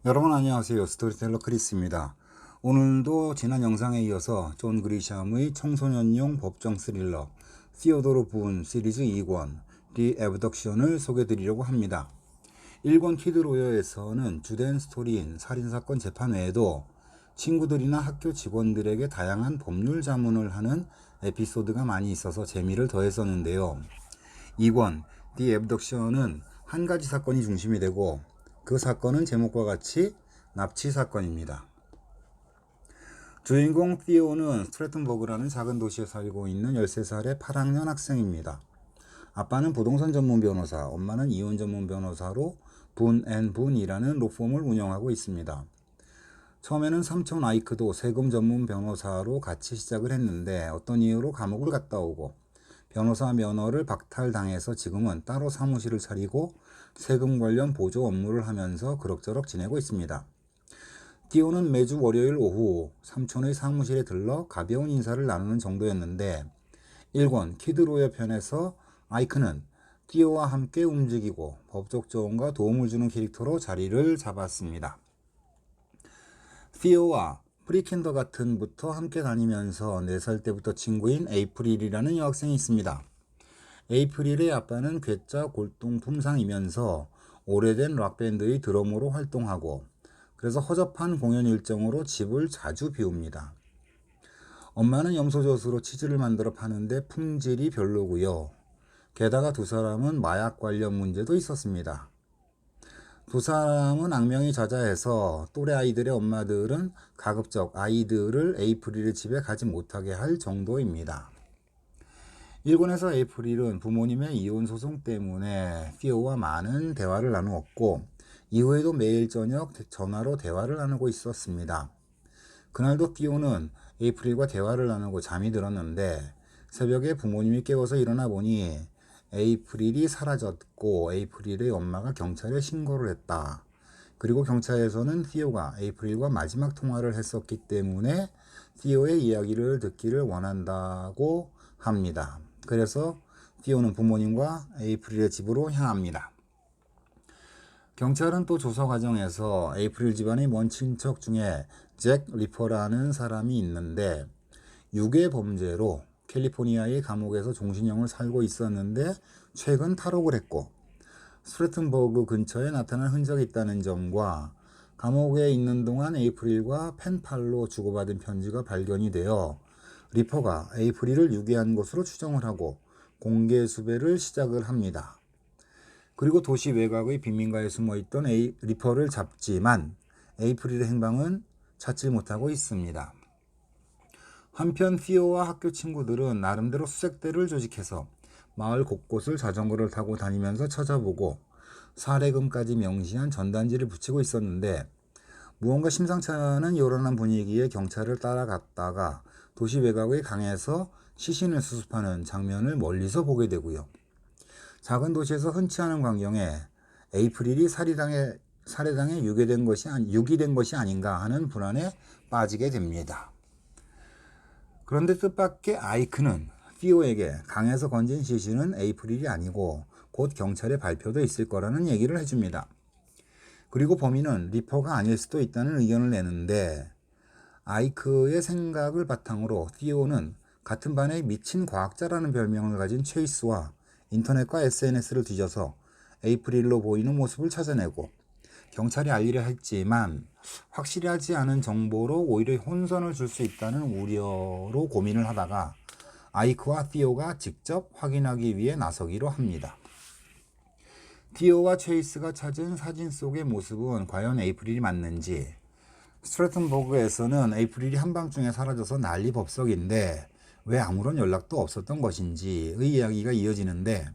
여러분 안녕하세요. 스토리텔러 크리스입니다. 오늘도 지난 영상에 이어서 존 그리샴의 청소년용 법정 스릴러 시어도르 분 시리즈 2권 The Abduction을 소개드리려고 합니다. 1권 키드로여에서는 주된 스토리인 살인사건 재판 외에도 친구들이나 학교 직원들에게 다양한 법률 자문을 하는 에피소드가 많이 있어서 재미를 더했었는데요. 2권 The Abduction은 한 가지 사건이 중심이 되고 그 사건은 제목과 같이 납치 사건입니다. 주인공 티오는 스트래튼버그라는 작은 도시에 살고 있는 13살의 8학년 학생입니다. 아빠는 부동산 전문 변호사, 엄마는 이혼 전문 변호사로 분앤분이라는 로펌을 운영하고 있습니다. 처음에는 삼촌 아이크도 세금 전문 변호사로 같이 시작을 했는데 어떤 이유로 감옥을 갔다 오고 변호사 면허를 박탈당해서 지금은 따로 사무실을 차리고 세금 관련 보조 업무를 하면서 그럭저럭 지내고 있습니다. 티오는 매주 월요일 오후 삼촌의 사무실에 들러 가벼운 인사를 나누는 정도였는데 1권 키드로여 편에서 아이크는 티오와 함께 움직이고 법적 조언과 도움을 주는 캐릭터로 자리를 잡았습니다. 티오와 프리킨더가튼부터 함께 다니면서 4살 때부터 친구인 에이프릴이라는 여학생이 있습니다. 에이프릴의 아빠는 괴짜 골동 품상이면서 오래된 락밴드의 드러머로 활동하고 그래서 허접한 공연 일정으로 집을 자주 비웁니다. 엄마는 염소젖으로 치즈를 만들어 파는데 품질이 별로고요. 게다가 두 사람은 마약 관련 문제도 있었습니다. 두 사람은 악명이 자자해서 또래 아이들의 엄마들은 가급적 아이들을 에이프릴의 집에 가지 못하게 할 정도입니다. 1권에서 에이프릴은 부모님의 이혼 소송 때문에 티오와 많은 대화를 나누었고 이후에도 매일 저녁 전화로 대화를 나누고 있었습니다. 그날도 티오는 에이프릴과 대화를 나누고 잠이 들었는데 새벽에 부모님이 깨워서 일어나 보니 에이프릴이 사라졌고 에이프릴의 엄마가 경찰에 신고를 했다. 그리고 경찰에서는 티오가 에이프릴과 마지막 통화를 했었기 때문에 티오의 이야기를 듣기를 원한다고 합니다. 그래서 티오는 부모님과 에이프릴의 집으로 향합니다. 경찰은 또 조사 과정에서 에이프릴 집안의 먼 친척 중에 잭 리퍼라는 사람이 있는데 유괴 범죄로 캘리포니아의 감옥에서 종신형을 살고 있었는데 최근 탈옥을 했고 스트래튼버그 근처에 나타난 흔적이 있다는 점과 감옥에 있는 동안 에이프릴과 펜팔로 주고받은 편지가 발견이 되어 리퍼가 에이프릴을 유괴한 것으로 추정을 하고 공개 수배를 시작을 합니다. 그리고 도시 외곽의 빈민가에 숨어있던 리퍼를 잡지만 에이프릴의 행방은 찾지 못하고 있습니다. 한편 티오와 학교 친구들은 나름대로 수색대를 조직해서 마을 곳곳을 자전거를 타고 다니면서 찾아보고 살해금까지 명시한 전단지를 붙이고 있었는데 무언가 심상치 않은 요란한 분위기에 경찰을 따라갔다가 도시 외곽의 강에서 시신을 수습하는 장면을 멀리서 보게 되고요. 작은 도시에서 흔치 않은 광경에 에이프릴이 살해당해 유기된 것이 아닌가 하는 불안에 빠지게 됩니다. 그런데 뜻밖의 아이크는 티오에게 강에서 건진 시신은 에이프릴이 아니고 곧 경찰에 발표돼 있을 거라는 얘기를 해줍니다. 그리고 범인은 리퍼가 아닐 수도 있다는 의견을 내는데 아이크의 생각을 바탕으로 티오는 같은 반의 미친 과학자라는 별명을 가진 체이스와 인터넷과 SNS를 뒤져서 에이프릴로 보이는 모습을 찾아내고 경찰에 알리려 했지만 확실하지 않은 정보로 오히려 혼선을 줄 수 있다는 우려로 고민을 하다가 아이크와 티오가 직접 확인하기 위해 나서기로 합니다. 티오와 체이스가 찾은 사진 속의 모습은 과연 에이프릴이 맞는지 스트래튼버그에서는 에이프릴이 한밤중에 사라져서 난리법석인데 왜 아무런 연락도 없었던 것인지의 이야기가 이어지는데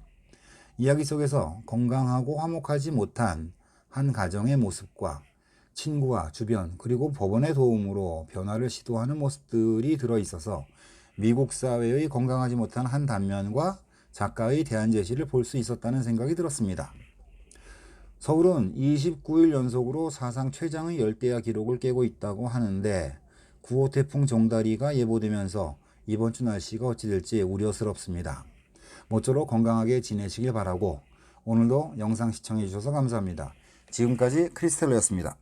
이야기 속에서 건강하고 화목하지 못한 한 가정의 모습과 친구와 주변 그리고 법원의 도움으로 변화를 시도하는 모습들이 들어있어서 미국 사회의 건강하지 못한 한 단면과 작가의 대안 제시를 볼 수 있었다는 생각이 들었습니다. 서울은 29일 연속으로 사상 최장의 열대야 기록을 깨고 있다고 하는데 9호 태풍 정다리가 예보되면서 이번 주 날씨가 어찌 될지 우려스럽습니다. 모쪼록 건강하게 지내시길 바라고 오늘도 영상 시청해 주셔서 감사합니다. 지금까지 크리스텔러였습니다.